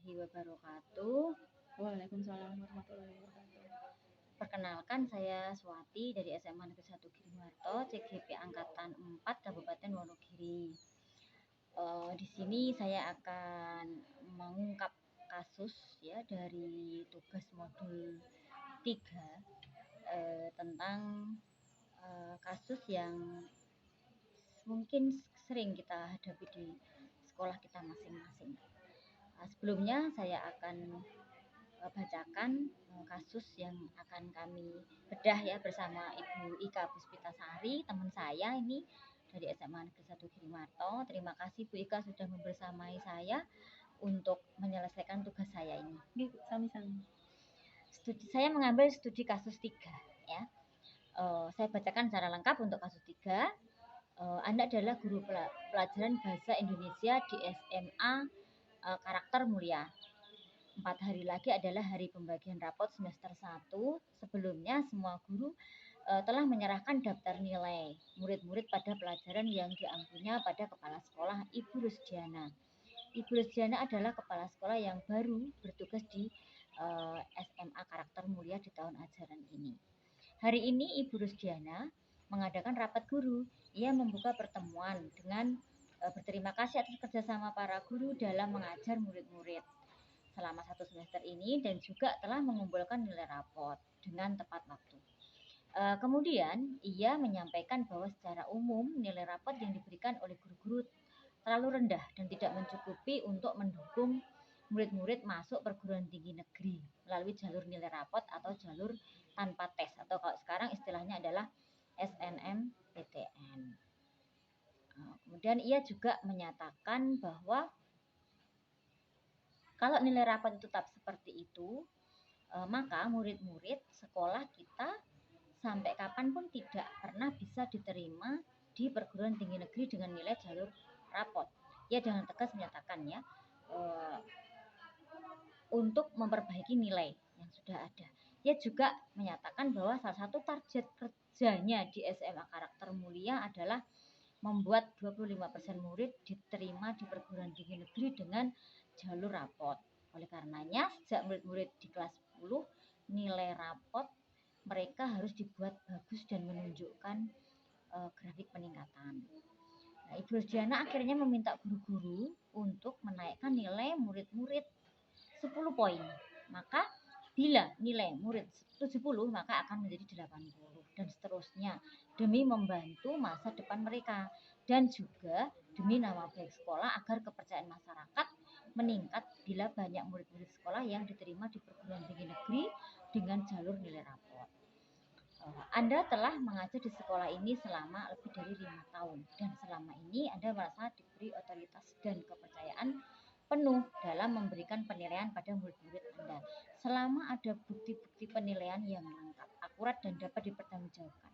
warahmatullahi wabarakatuh. Waalaikumsalam warahmatullahi wabarakatuh. Perkenalkan, saya Swati dari SMA Negeri 1 Giriwarto, CGP Angkatan 4 Kabupaten Wonogiri. Di sini saya akan mengungkap kasus ya dari tugas modul 3 tentang kasus yang mungkin sering kita hadapi di sekolah kita masing-masing. Sebelumnya saya akan bacakan kasus yang akan kami bedah ya bersama Ibu Ika Puspitasari, teman saya ini dari SMA Negeri 1 Giriwarto. Terima kasih Bu Ika sudah membersamai saya untuk menyelesaikan tugas saya ini. Sami-sami. Saya mengambil studi kasus 3 ya. Saya bacakan secara lengkap untuk kasus 3. Anda adalah guru pelajaran bahasa Indonesia di SMA Karakter Mulia. 4 hari lagi adalah hari pembagian rapot semester 1. Sebelumnya semua guru telah menyerahkan daftar nilai murid-murid pada pelajaran yang diampunya pada kepala sekolah Ibu Rusdiana. Ibu Rusdiana adalah kepala sekolah yang baru bertugas di SMA Karakter Mulia di tahun ajaran ini. Hari ini Ibu Rusdiana mengadakan rapat guru. Ia membuka pertemuan dengan berterima kasih atas kerjasama para guru dalam mengajar murid-murid selama 1 semester ini dan juga telah mengumpulkan nilai rapot dengan tepat waktu. Kemudian ia menyampaikan bahwa secara umum nilai rapot yang diberikan oleh guru-guru terlalu rendah dan tidak mencukupi untuk mendukung murid-murid masuk perguruan tinggi negeri melalui jalur nilai rapot atau jalur tanpa tes atau kalau sekarang istilahnya adalah SNMPTN. Kemudian ia juga menyatakan bahwa kalau nilai rapot itu tetap seperti itu, maka murid-murid sekolah kita sampai kapanpun tidak pernah bisa diterima di perguruan tinggi negeri dengan nilai jalur rapot. Ia dengan tegas menyatakan ya, untuk memperbaiki nilai yang sudah ada. Ia juga menyatakan bahwa salah satu target kerjanya di SMA Karakter Mulia adalah membuat 25% murid diterima di perguruan tinggi negeri dengan jalur rapot. Oleh karenanya, sejak murid-murid di kelas 10, nilai rapot mereka harus dibuat bagus dan menunjukkan grafik peningkatan. Nah, Ibu Rusdiana akhirnya meminta guru-guru untuk menaikkan nilai murid-murid 10 poin. Maka bila nilai murid 70 maka akan menjadi 80 dan seterusnya demi membantu masa depan mereka dan juga demi nama baik sekolah agar kepercayaan masyarakat meningkat bila banyak murid-murid sekolah yang diterima di perguruan tinggi negeri dengan jalur nilai rapot. Anda telah mengajar di sekolah ini selama lebih dari 5 tahun dan selama ini Anda merasa diberi otoritas dan kepercayaan penuh dalam memberikan penilaian pada murid-murid Anda. Selama ada bukti-bukti penilaian yang lengkap, akurat dan dapat dipertanggungjawabkan.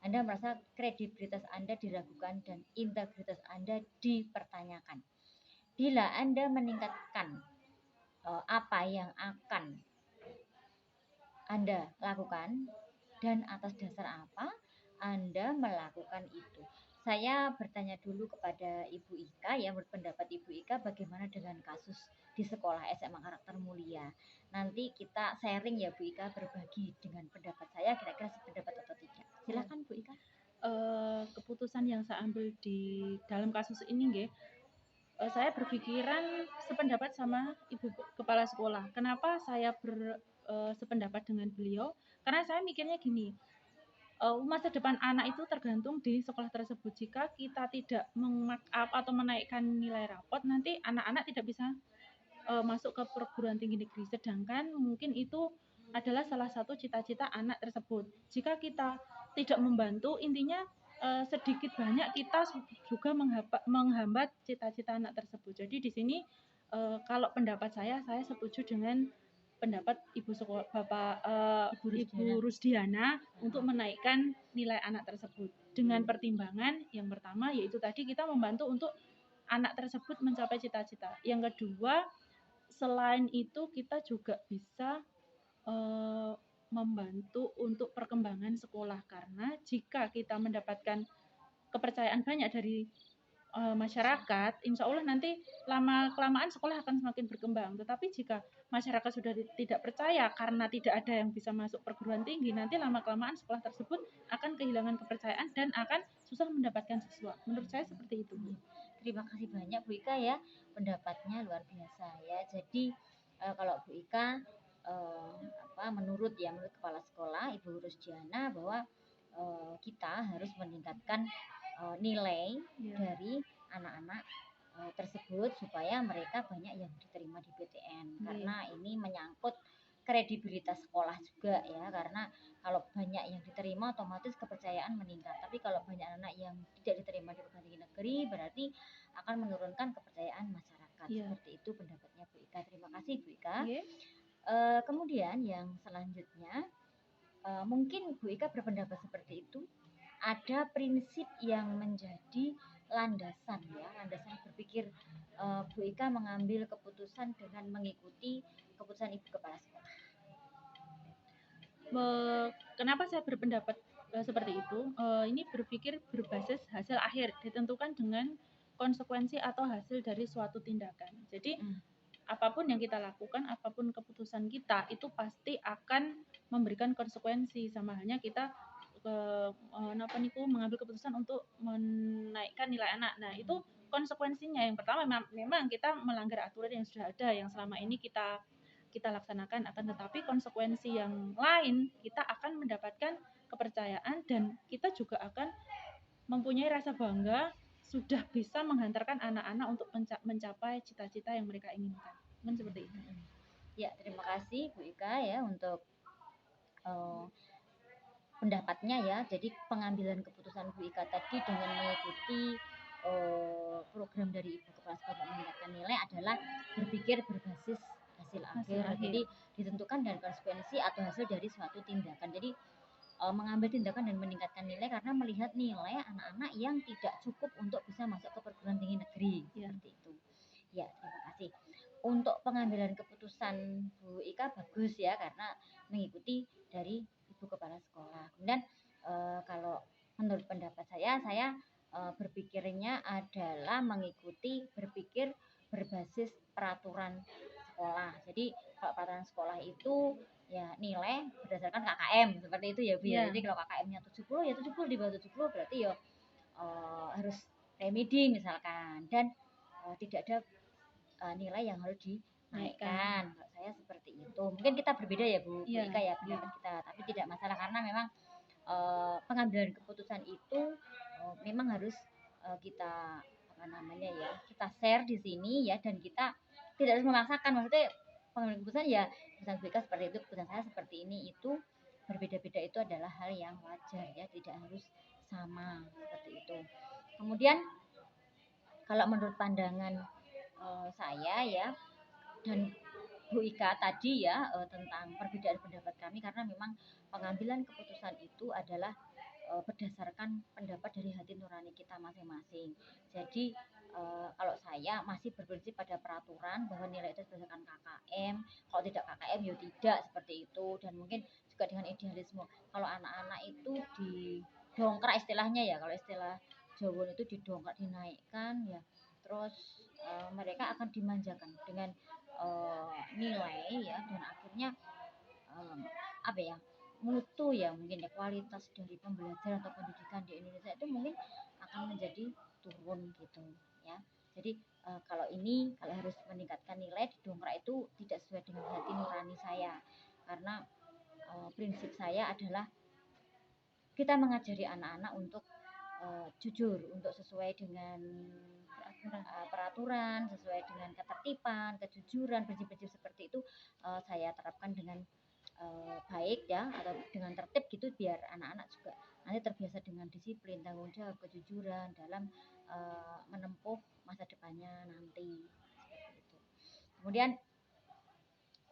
Anda merasa kredibilitas Anda diragukan dan integritas Anda dipertanyakan. Bila Anda meningkatkan apa yang akan Anda lakukan dan atas dasar apa Anda melakukan itu. Saya bertanya dulu kepada Ibu Ika ya, menurut pendapat Ibu Ika bagaimana dengan kasus di sekolah SMA Karakter Mulia. Nanti kita sharing ya Bu Ika, berbagi dengan pendapat saya kira-kira sependapat atau tidak. Silakan Bu Ika. Keputusan yang saya ambil di dalam kasus ini nggih, saya berpikiran sependapat sama Ibu Kepala Sekolah. Kenapa saya sependapat dengan beliau? Karena saya mikirnya gini, masa depan anak itu tergantung di sekolah tersebut. Jika kita tidak meng-markup atau menaikkan nilai rapot, nanti anak-anak tidak bisa masuk ke perguruan tinggi negeri. Sedangkan mungkin itu adalah salah satu cita-cita anak tersebut. Jika kita tidak membantu, intinya sedikit banyak kita juga menghambat cita-cita anak tersebut. Jadi di sini kalau pendapat saya setuju dengan pendapat Ibu Rusdiana untuk menaikkan nilai anak tersebut dengan pertimbangan yang pertama yaitu tadi kita membantu untuk anak tersebut mencapai cita-cita. Yang kedua, selain itu kita juga bisa membantu untuk perkembangan sekolah karena jika kita mendapatkan kepercayaan banyak dari masyarakat, insya Allah nanti lama-kelamaan sekolah akan semakin berkembang. Tetapi jika masyarakat sudah tidak percaya karena tidak ada yang bisa masuk perguruan tinggi, nanti lama-kelamaan sekolah tersebut akan kehilangan kepercayaan dan akan susah mendapatkan siswa. Menurut saya seperti itu, Bu. Terima kasih banyak Bu Ika ya, pendapatnya luar biasa ya. Jadi kalau Bu Ika menurut kepala sekolah Ibu Rusdiana bahwa kita harus meningkatkan nilai dari anak-anak tersebut supaya mereka banyak yang diterima di PTN karena ini menyangkut kredibilitas sekolah juga ya, karena kalau banyak yang diterima otomatis kepercayaan meningkat, tapi kalau banyak anak yang tidak diterima di perguruan tinggi negeri berarti akan menurunkan kepercayaan masyarakat. Seperti itu pendapatnya Bu Ika. Terima kasih Bu Ika. Kemudian yang selanjutnya mungkin Bu Ika berpendapat seperti itu, ada prinsip yang menjadi landasan berpikir Bu Ika mengambil keputusan dengan mengikuti keputusan Ibu Kepala Sekolah. Kenapa saya berpendapat seperti itu? Ini berpikir berbasis hasil akhir ditentukan dengan konsekuensi atau hasil dari suatu tindakan. Jadi apapun yang kita lakukan, apapun keputusan kita itu pasti akan memberikan konsekuensi. Sama halnya kita mengambil keputusan untuk menaikkan nilai anak. Nah, itu konsekuensinya. Yang pertama memang kita melanggar aturan yang sudah ada, yang selama ini kita laksanakan, akan tetapi konsekuensi yang lain kita akan mendapatkan kepercayaan dan kita juga akan mempunyai rasa bangga sudah bisa menghantarkan anak-anak untuk mencapai cita-cita yang mereka inginkan. Kan seperti itu. Ya, terima kasih Bu Ika ya untuk pendapatnya ya. Jadi pengambilan keputusan Bu Ika tadi dengan mengikuti program dari Ibu Kepala Sekolah meningkatkan nilai adalah berpikir berbasis hasil akhir. Jadi ditentukan dari konsekuensi atau hasil dari suatu tindakan. Jadi mengambil tindakan dan meningkatkan nilai karena melihat nilai anak-anak yang tidak cukup untuk bisa masuk ke perguruan tinggi negeri. Seperti itu. Ya, terima kasih. Untuk pengambilan keputusan Bu Ika bagus ya, karena mengikuti dari Ibu Kepala Sekolah. Kemudian kalau menurut pendapat saya berpikirnya adalah berpikir berbasis peraturan sekolah. Jadi kalau peraturan sekolah itu ya nilai berdasarkan KKM seperti itu ya Bu ya. Jadi kalau KKM-nya 70 ya 70, di bawah 70 berarti ya harus remedi misalkan, dan tidak ada nilai yang harus dinaikkan. Kalau saya seperti itu. Mungkin kita berbeda ya Bu Ika ya pendapat kita, tapi tidak masalah karena memang pengambilan keputusan itu memang harus kita kita share di sini ya, dan kita tidak harus memaksakan. Maksudnya pengambilan keputusan ya keputusan Bu Ika seperti itu, keputusan saya seperti ini, itu berbeda-beda itu adalah hal yang wajar ya, tidak harus sama seperti itu. Kemudian kalau menurut pandangan saya ya dan Bu Ika tadi ya tentang perbedaan pendapat kami, karena memang pengambilan keputusan itu adalah berdasarkan pendapat dari hati nurani kita masing-masing. Jadi kalau saya masih berprinsip pada peraturan bahwa nilai itu berdasarkan KKM, kalau tidak KKM ya tidak, seperti itu. Dan mungkin juga dengan idealisme, kalau anak-anak itu didongkrak istilahnya ya, kalau istilah Jawa itu didongkrak, dinaikkan ya, terus mereka akan dimanjakan dengan nilai ya, dan akhirnya mutu ya, mungkin ya kualitas dari pembelajaran atau pendidikan di Indonesia itu mungkin akan menjadi turun gitu ya. Jadi kalau harus meningkatkan nilai didongkrak itu tidak sesuai dengan hati nurani saya, karena prinsip saya adalah kita mengajari anak-anak untuk jujur, untuk sesuai dengan peraturan, sesuai dengan ketertiban, kejujuran, prinsip-prinsip seperti itu saya terapkan dengan baik ya, atau dengan tertib gitu, biar anak-anak juga nanti terbiasa dengan disiplin, tanggung jawab, kejujuran dalam menempuh masa depannya nanti, seperti itu. Kemudian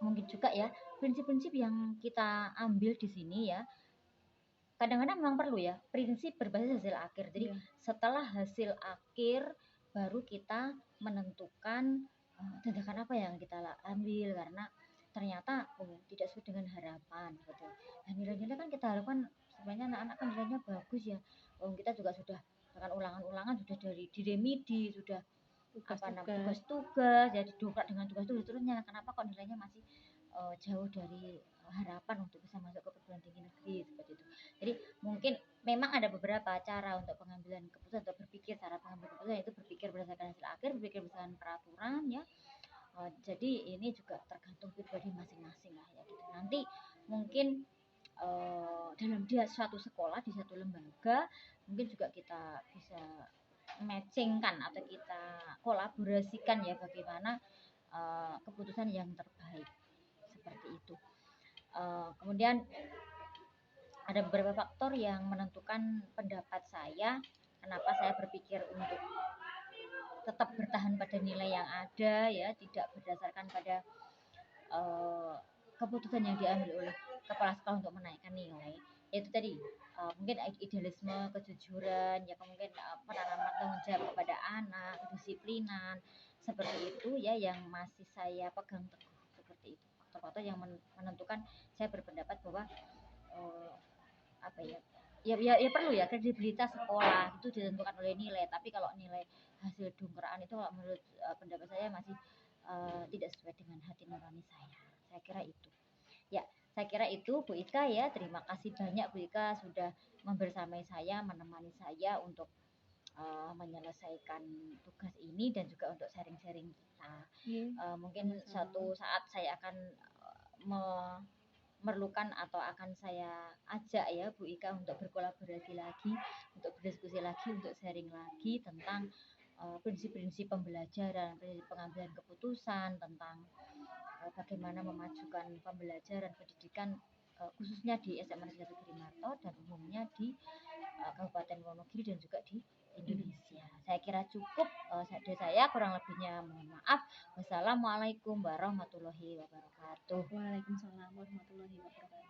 mungkin juga ya prinsip-prinsip yang kita ambil di sini ya, kadang-kadang memang perlu ya prinsip berbasis hasil akhir. Jadi setelah hasil akhir baru kita menentukan tindakan apa yang kita ambil, karena ternyata tidak sesuai dengan harapan gitu. Dan nilai-nilai kan kita harapkan sebenarnya anak-anak kan nilainya bagus ya. Kita juga sudah bahkan ulangan-ulangan sudah dari di remedi, sudah tugas-tugas. tugas-tugas, ya didongkrak dengan tugas-tugas terusnya. Kenapa kok nilainya masih jauh dari harapan untuk bisa masuk ke perguruan tinggi negeri seperti itu. Jadi mungkin memang ada beberapa cara untuk pengambilan keputusan, untuk berpikir cara pengambilan keputusan, yaitu berpikir berdasarkan hasil akhir, berpikir berdasarkan peraturan ya. Jadi ini juga tergantung pribadi masing-masing lah ya gitu. Nanti mungkin dalam dia suatu sekolah, di satu lembaga, mungkin juga kita bisa matchingkan atau kita kolaborasikan ya bagaimana keputusan yang terbaik seperti itu. Kemudian ada beberapa faktor yang menentukan pendapat saya, kenapa saya berpikir untuk tetap bertahan pada nilai yang ada ya, tidak berdasarkan pada keputusan yang diambil oleh kepala sekolah untuk menaikkan nilai. Yaitu tadi mungkin idealisme, kejujuran, ya mungkin penanaman tanggung jawab kepada anak, kedisiplinan, seperti itu ya yang masih saya pegang teguh seperti itu. Faktor-faktor yang menentukan saya berpendapat bahwa apa ya, ya perlu ya, kredibilitas sekolah itu ditentukan oleh nilai, tapi kalau nilai hasil dongkeraan itu kalau menurut pendapat saya masih tidak sesuai dengan hati nurani saya kira itu ya. Saya kira itu Bu Ika ya, terima kasih banyak Bu Ika sudah membersamai saya, menemani saya untuk menyelesaikan tugas ini dan juga untuk sharing-sharing kita. Mungkin Sama-sama. suatu saat saya akan memerlukan atau akan saya ajak ya Bu Ika untuk berkolaborasi lagi, untuk berdiskusi lagi, untuk sharing lagi tentang prinsip-prinsip pembelajaran, prinsip pengambilan keputusan, tentang bagaimana memajukan pembelajaran pendidikan khususnya di SMA Negeri 1 Girimarto dan umumnya di Kabupaten Wonogiri dan juga di Indonesia. Saya kira cukup dari saya, kurang lebihnya mohon maaf. Wassalamualaikum warahmatullahi wabarakatuh. Waalaikumsalam warahmatullahi wabarakatuh.